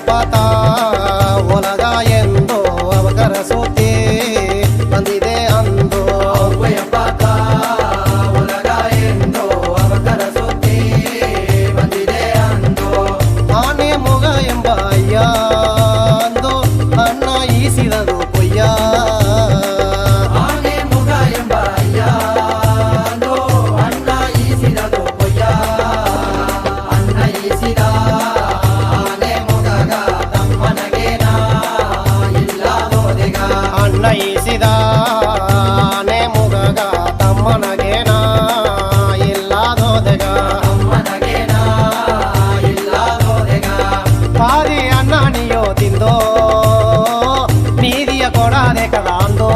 ಪಾತ ಒಲಗ ಎಂದು ಅವಕರ ಸುದ್ದಿ ಬಂದಿದೆ ಅಂದು ಪಾತ ಒಲಗ ಎಂದು ಅವಕರ ಸುದ್ದಿ ಬಂದಿದೆ ಅಂದು ಆನೆ ಮೊಗ ಎಂಬ ಅಯ್ಯ ಅಂದು ಅಣ್ಣ ಈಸಿದದು ಕೊಯ್ಯ ಆನೆ ಮೊಗ ಎಂಬ ಅಯ್ಯ ಅಂದು ಅಣ್ಣ ಈಸಿದದು ಕೊಯ್ಯ ಅಣ್ಣ ಈಸಿದ ಆನೆ ಮೊಗಗ ತಮ್ಮನಗೇನ ಇಲ್ಲದೋದೆಗ ಅಣ್ಣ ಈಸಿದ ಆನೆ ಮೊಗಗ ತಮ್ಮನಗೇನ ಇಲ್ಲದೋದೆಗ ತಮ್ಮನಗೇನ ಇಲ್ಲದೋದೆಗ ಪಾದಿ ಅನ್ನ ನೀಯೋ ತಿಂದೋ ನೀದಿಯ ಕೊಡಾದೆ ಕದ ಅಂದೋ